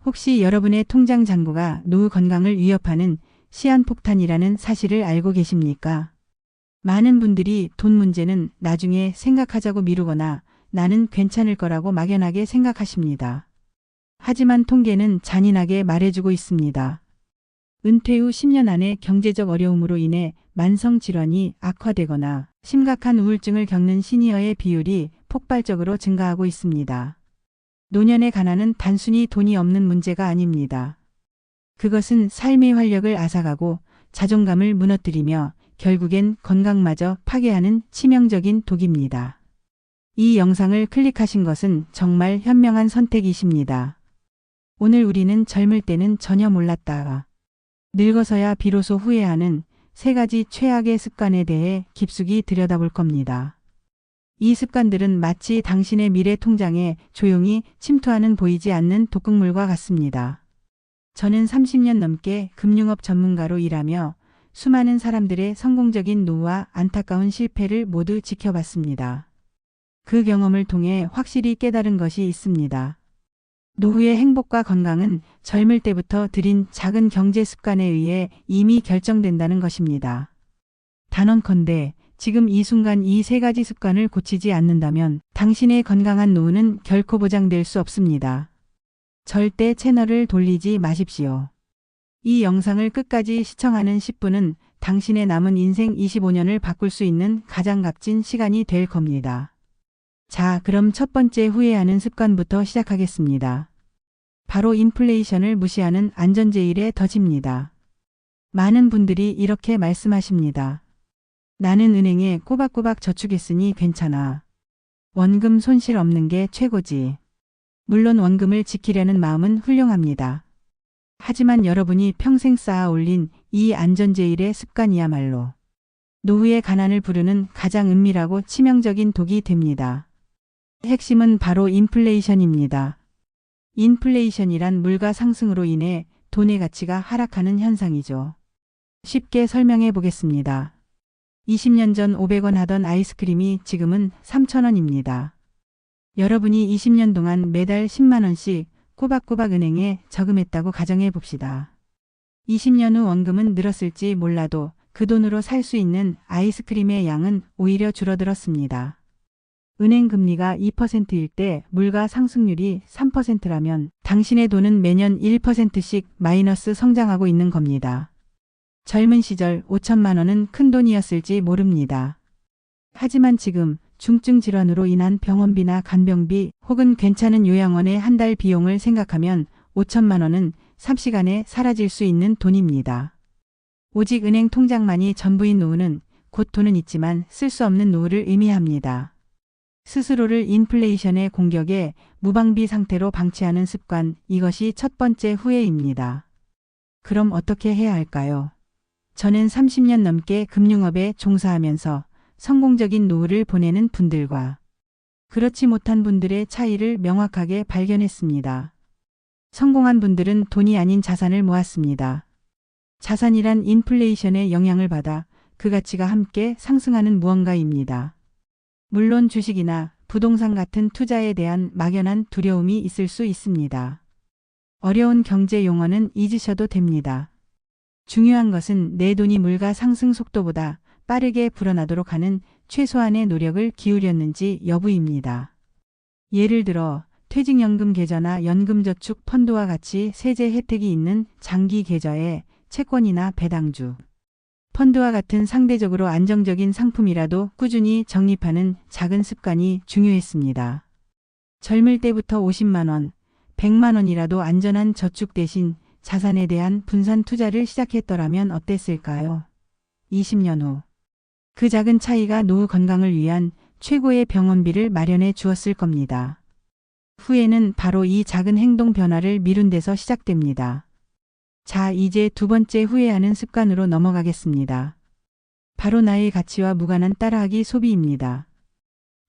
혹시 여러분의 통장 잔고가 노후 건강을 위협하는 시한폭탄이라는 사실을 알고 계십니까? 많은 분들이 돈 문제는 나중에 생각하자고 미루거나 나는 괜찮을 거라고 막연하게 생각하십니다. 하지만 통계는 잔인하게 말해주고 있습니다. 은퇴 후 10년 안에 경제적 어려움으로 인해 만성 질환이 악화되거나 심각한 우울증을 겪는 시니어의 비율이 폭발적으로 증가하고 있습니다. 노년의 가난은 단순히 돈이 없는 문제가 아닙니다. 그것은 삶의 활력을 앗아가고 자존감을 무너뜨리며 결국엔 건강마저 파괴하는 치명적인 독입니다. 이 영상을 클릭하신 것은 정말 현명한 선택이십니다. 오늘 우리는 젊을 때는 전혀 몰랐다가 늙어서야 비로소 후회하는 3가지 최악의 습관에 대해 깊숙이 들여다볼 겁니다. 이 습관들은 마치 당신의 미래 통장에 조용히 침투하는 보이지 않는 독극물과 같습니다. 저는 30년 넘게 금융업 전문가로 일하며 수많은 사람들의 성공적인 노후와 안타까운 실패를 모두 지켜봤습니다. 그 경험을 통해 확실히 깨달은 것이 있습니다. 노후의 행복과 건강은 젊을 때부터 들인 작은 경제 습관에 의해 이미 결정된다는 것입니다. 단언컨대 지금 이 순간 이 3가지 습관을 고치지 않는다면 당신의 건강한 노후는 결코 보장될 수 없습니다. 절대 채널을 돌리지 마십시오. 이 영상을 끝까지 시청하는 10분은 당신의 남은 인생 25년을 바꿀 수 있는 가장 값진 시간이 될 겁니다. 자, 그럼 첫 번째 후회하는 습관부터 시작하겠습니다. 바로 인플레이션을 무시하는 안전제일의 덫입니다. 많은 분들이 이렇게 말씀하십니다. 나는 은행에 꼬박꼬박 저축했으니 괜찮아. 원금 손실 없는 게 최고지. 물론 원금을 지키려는 마음은 훌륭합니다. 하지만 여러분이 평생 쌓아 올린 이 안전제일의 습관이야말로 노후의 가난을 부르는 가장 은밀하고 치명적인 독이 됩니다. 핵심은 바로 인플레이션입니다. 인플레이션이란 물가 상승으로 인해 돈의 가치가 하락하는 현상이죠. 쉽게 설명해 보겠습니다. 20년 전 500원 하던 아이스크림이 지금은 3,000원입니다. 여러분이 20년 동안 매달 10만 원씩 꼬박꼬박 은행에 저금했다고 가정해 봅시다. 20년 후 원금은 늘었을지 몰라도 그 돈으로 살 수 있는 아이스크림의 양은 오히려 줄어들었습니다. 은행 금리가 2%일 때 물가 상승률이 3%라면 당신의 돈은 매년 1%씩 마이너스 성장하고 있는 겁니다. 젊은 시절 5천만 원은 큰 돈이었을지 모릅니다. 하지만 지금 중증 질환으로 인한 병원비나 간병비 혹은 괜찮은 요양원의 한 달 비용을 생각하면 5천만 원은 삽시간에 사라질 수 있는 돈입니다. 오직 은행 통장만이 전부인 노후는 곧 돈은 있지만 쓸 수 없는 노후를 의미합니다. 스스로를 인플레이션의 공격에 무방비 상태로 방치하는 습관, 이것이 첫 번째 후회입니다. 그럼 어떻게 해야 할까요? 저는 30년 넘게 금융업에 종사하면서 성공적인 노후를 보내는 분들과 그렇지 못한 분들의 차이를 명확하게 발견했습니다. 성공한 분들은 돈이 아닌 자산을 모았습니다. 자산이란 인플레이션의 영향을 받아 그 가치가 함께 상승하는 무언가입니다. 물론 주식이나 부동산 같은 투자에 대한 막연한 두려움이 있을 수 있습니다. 어려운 경제 용어는 잊으셔도 됩니다. 중요한 것은 내 돈이 물가 상승 속도보다 빠르게 불어나도록 하는 최소한의 노력을 기울였는지 여부입니다. 예를 들어 퇴직연금 계좌나 연금저축 펀드와 같이 세제 혜택이 있는 장기 계좌에 채권이나 배당주, 펀드와 같은 상대적으로 안정적인 상품이라도 꾸준히 적립하는 작은 습관이 중요했습니다. 젊을 때부터 50만 원, 100만 원이라도 안전한 저축 대신 자산에 대한 분산 투자를 시작했더라면 어땠을까요? 20년 후 그 작은 차이가 노후 건강을 위한 최고의 병원비를 마련해 주었을 겁니다. 후회는 바로 이 작은 행동 변화를 미룬 데서 시작됩니다. 자, 이제 두 번째 후회하는 습관으로 넘어가겠습니다. 바로 나의 가치와 무관한 따라하기 소비입니다.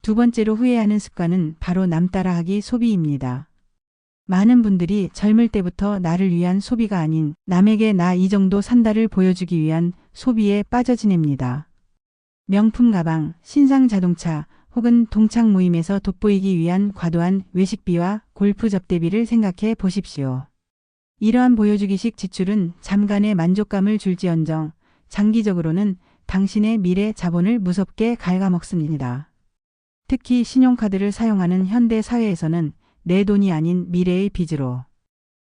두 번째로 후회하는 습관은 바로 남 따라하기 소비입니다. 많은 분들이 젊을 때부터 나를 위한 소비가 아닌 남에게 나 이 정도 산다를 보여주기 위한 소비에 빠져 지냅니다. 명품 가방, 신상 자동차 혹은 동창 모임에서 돋보이기 위한 과도한 외식비와 골프 접대비를 생각해 보십시오. 이러한 보여주기식 지출은 잠깐의 만족감을 줄지언정 장기적으로는 당신의 미래 자본을 무섭게 갉아먹습니다. 특히 신용카드를 사용하는 현대 사회에서는 내 돈이 아닌 미래의 빚으로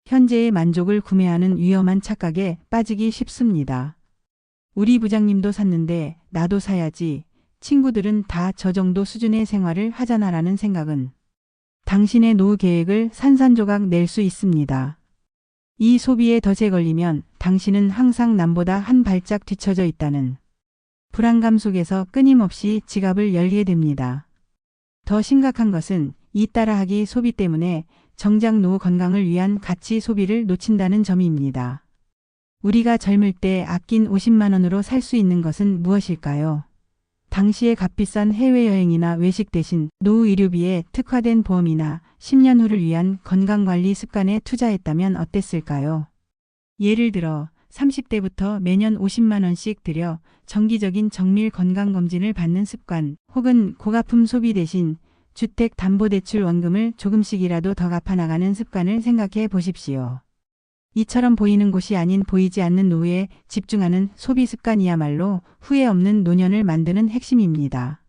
현재의 만족을 구매하는 위험한 착각에 빠지기 쉽습니다. 우리 부장님도 샀는데 나도 사야지. 친구들은 다 저 정도 수준의 생활을 하잖아라는 생각은 당신의 노후 계획을 산산조각 낼 수 있습니다. 이 소비에 덫에 걸리면 당신은 항상 남보다 한 발짝 뒤처져 있다는 불안감 속에서 끊임없이 지갑을 열게 됩니다. 더 심각한 것은 이 따라하기 소비 때문에 정작 노후 건강을 위한 가치 소비를 놓친다는 점입니다. 우리가 젊을 때 아낀 50만 원으로 살 수 있는 것은 무엇일까요? 당시의 값비싼 해외여행이나 외식 대신 노후 의료비에 특화된 보험이나 10년 후를 위한 건강관리 습관에 투자했다면 어땠을까요? 예를 들어 30대부터 매년 50만 원씩 들여 정기적인 정밀 건강검진을 받는 습관, 혹은 고가품 소비 대신 주택담보대출 원금을 조금씩이라도 더 갚아나가는 습관을 생각해 보십시오. 이처럼 보이는 곳이 아닌 보이지 않는 노후에 집중하는 소비 습관이야말로 후회 없는 노년을 만드는 핵심입니다.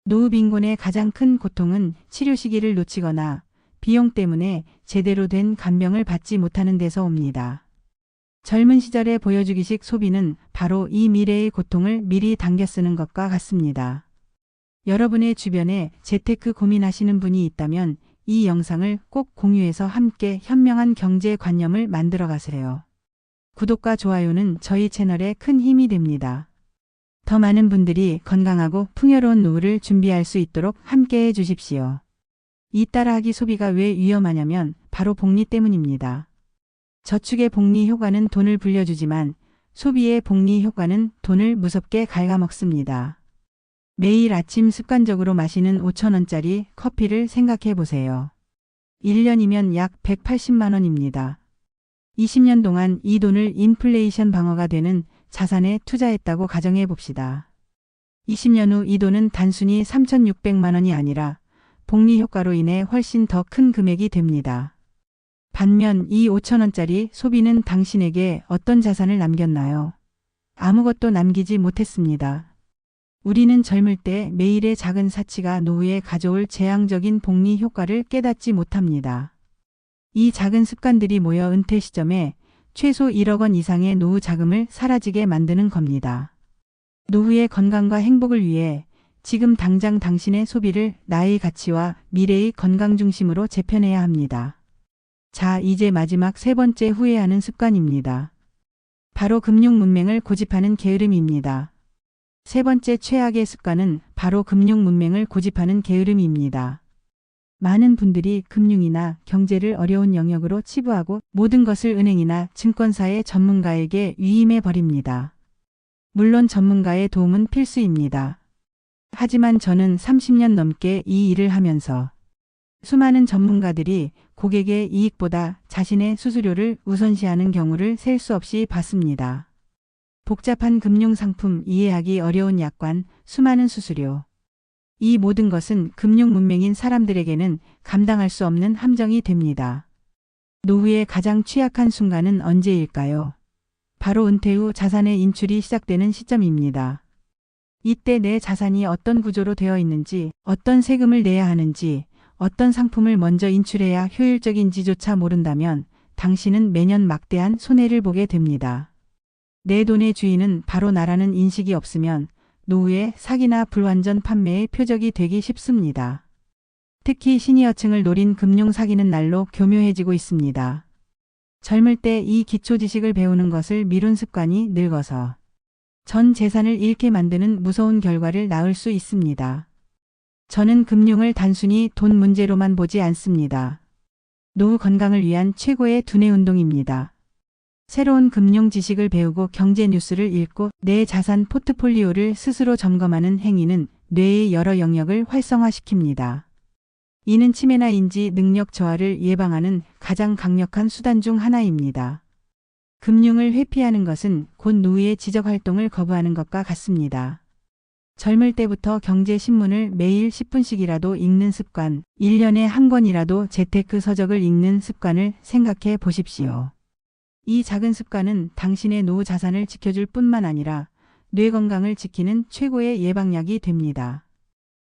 노후 빈곤의 가장 큰 고통은 치료 시기를 놓치거나 비용 때문에 제대로 된 간병을 받지 못하는 데서 옵니다. 젊은 시절의 보여주기식 소비는 바로 이 미래의 고통을 미리 당겨 쓰는 것과 같습니다. 여러분의 주변에 재테크 고민하시는 분이 있다면 이 영상을 꼭 공유해서 함께 현명한 경제관념을 만들어 가세요. 구독과 좋아요는 저희 채널에 큰 힘이 됩니다. 더 많은 분들이 건강하고 풍요로운 노후를 준비할 수 있도록 함께 해 주십시오. 이 따라하기 소비가 왜 위험하냐면 바로 복리 때문입니다. 저축의 복리 효과는 돈을 불려주지만 소비의 복리 효과는 돈을 무섭게 갉아먹습니다. 매일 아침 습관적으로 마시는 5,000원짜리 커피를 생각해 보세요. 1년이면 약 180만 원입니다. 20년 동안 이 돈을 인플레이션 방어가 되는 자산에 투자했다고 가정해 봅시다. 20년 후 이 돈은 단순히 3,600만 원이 아니라 복리 효과로 인해 훨씬 더 큰 금액이 됩니다. 반면 이 5,000원짜리 소비는 당신에게 어떤 자산을 남겼나요? 아무것도 남기지 못했습니다. 우리는 젊을 때 매일의 작은 사치가 노후에 가져올 재앙적인 복리 효과를 깨닫지 못합니다. 이 작은 습관들이 모여 은퇴 시점에 최소 1억 원 이상의 노후 자금을 사라지게 만드는 겁니다. 노후의 건강과 행복을 위해 지금 당장 당신의 소비를 나의 가치와 미래의 건강 중심으로 재편해야 합니다. 자, 이제 마지막 세 번째 후회하는 습관입니다. 바로 금융 문맹을 고집하는 게으름입니다. 세 번째 최악의 습관은 바로 금융 문맹을 고집하는 게으름입니다. 많은 분들이 금융이나 경제를 어려운 영역으로 치부하고 모든 것을 은행이나 증권사의 전문가에게 위임해 버립니다. 물론 전문가의 도움은 필수입니다. 하지만 저는 30년 넘게 이 일을 하면서 수많은 전문가들이 고객의 이익보다 자신의 수수료를 우선시하는 경우를 셀 수 없이 봤습니다. 복잡한 금융상품, 이해하기 어려운 약관, 수많은 수수료. 이 모든 것은 금융 문맹인 사람들에게는 감당할 수 없는 함정이 됩니다. 노후의 가장 취약한 순간은 언제일까요? 바로 은퇴 후 자산의 인출이 시작되는 시점입니다. 이때 내 자산이 어떤 구조로 되어 있는지, 어떤 세금을 내야 하는지, 어떤 상품을 먼저 인출해야 효율적인지조차 모른다면 당신은 매년 막대한 손해를 보게 됩니다. 내 돈의 주인은 바로 나라는 인식이 없으면 노후에 사기나 불완전 판매의 표적이 되기 쉽습니다. 특히 시니어층을 노린 금융 사기는 날로 교묘해지고 있습니다. 젊을 때 이 기초 지식을 배우는 것을 미룬 습관이 늙어서 전 재산을 잃게 만드는 무서운 결과를 낳을 수 있습니다. 저는 금융을 단순히 돈 문제로만 보지 않습니다. 노후 건강을 위한 최고의 두뇌 운동입니다. 새로운 금융 지식을 배우고 경제 뉴스를 읽고 내 자산 포트폴리오를 스스로 점검하는 행위는 뇌의 여러 영역을 활성화시킵니다. 이는 치매나 인지 능력 저하를 예방하는 가장 강력한 수단 중 하나입니다. 금융을 회피하는 것은 곧 노후의 지적 활동을 거부하는 것과 같습니다. 젊을 때부터 경제신문을 매일 10분씩이라도 읽는 습관, 1년에 한 권이라도 재테크 서적을 읽는 습관을 생각해 보십시오. 이 작은 습관은 당신의 노후 자산을 지켜줄 뿐만 아니라 뇌 건강을 지키는 최고의 예방약이 됩니다.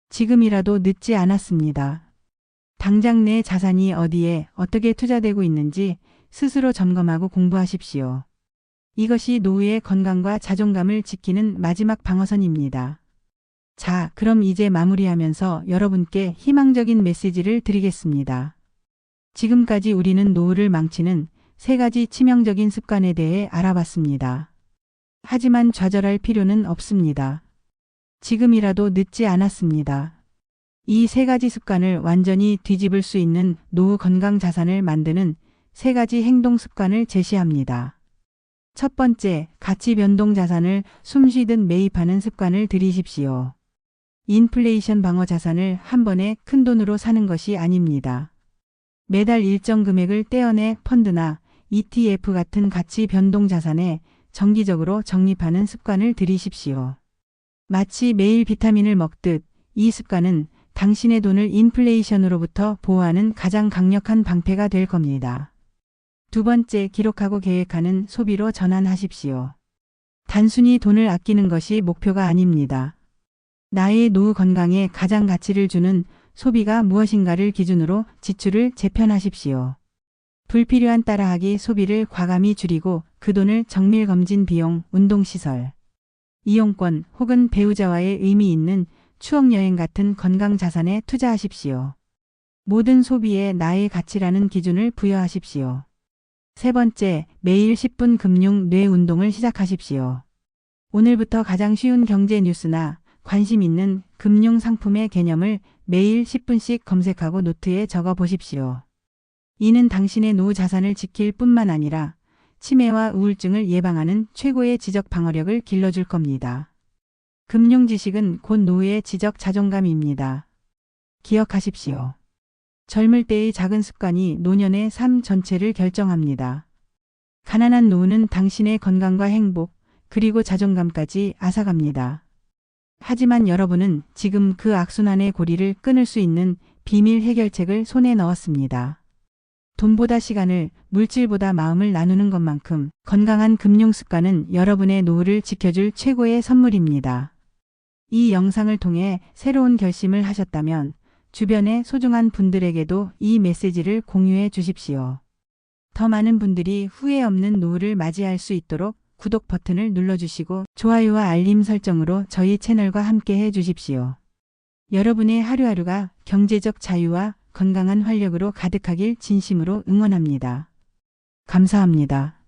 지금이라도 늦지 않았습니다. 당장 내 자산이 어디에 어떻게 투자되고 있는지 스스로 점검하고 공부하십시오. 이것이 노후의 건강과 자존감을 지키는 마지막 방어선입니다. 자, 그럼 이제 마무리하면서 여러분께 희망적인 메시지를 드리겠습니다. 지금까지 우리는 노후를 망치는 3가지 치명적인 습관에 대해 알아봤습니다. 하지만 좌절할 필요는 없습니다. 지금이라도 늦지 않았습니다. 이 3가지 습관을 완전히 뒤집을 수 있는 노후 건강 자산을 만드는 3가지 행동 습관을 제시합니다. 첫 번째, 가치 변동 자산을 숨쉬듯 매입하는 습관을 들이십시오. 인플레이션 방어 자산을 한 번에 큰 돈으로 사는 것이 아닙니다. 매달 일정 금액을 떼어내 펀드나 ETF 같은 가치 변동 자산에 정기적으로 적립하는 습관을 들이십시오. 마치 매일 비타민을 먹듯 이 습관은 당신의 돈을 인플레이션으로부터 보호하는 가장 강력한 방패가 될 겁니다. 두 번째, 기록하고 계획하는 소비로 전환하십시오. 단순히 돈을 아끼는 것이 목표가 아닙니다. 나의 노후 건강에 가장 가치를 주는 소비가 무엇인가를 기준으로 지출을 재편하십시오. 불필요한 따라하기 소비를 과감히 줄이고 그 돈을 정밀검진 비용, 운동시설, 이용권 혹은 배우자와의 의미 있는 추억여행 같은 건강 자산에 투자하십시오. 모든 소비에 나의 가치라는 기준을 부여하십시오. 세 번째, 매일 10분 금융 뇌 운동을 시작하십시오. 오늘부터 가장 쉬운 경제 뉴스나 관심 있는 금융 상품의 개념을 매일 10분씩 검색하고 노트에 적어 보십시오. 이는 당신의 노후 자산을 지킬 뿐만 아니라 치매와 우울증을 예방하는 최고의 지적 방어력을 길러줄 겁니다. 금융 지식은 곧 노후의 지적 자존감입니다. 기억하십시오. 젊을 때의 작은 습관이 노년의 삶 전체를 결정합니다. 가난한 노후는 당신의 건강과 행복, 그리고 자존감까지 앗아갑니다. 하지만 여러분은 지금 그 악순환의 고리를 끊을 수 있는 비밀 해결책을 손에 넣었습니다. 돈보다 시간을, 물질보다 마음을 나누는 것만큼 건강한 금융 습관은 여러분의 노후를 지켜줄 최고의 선물입니다. 이 영상을 통해 새로운 결심을 하셨다면 주변의 소중한 분들에게도 이 메시지를 공유해 주십시오. 더 많은 분들이 후회 없는 노후를 맞이할 수 있도록 구독 버튼을 눌러주시고 좋아요와 알림 설정으로 저희 채널과 함께 해 주십시오. 여러분의 하루하루가 경제적 자유와 건강한 활력으로 가득하길 진심으로 응원합니다. 감사합니다.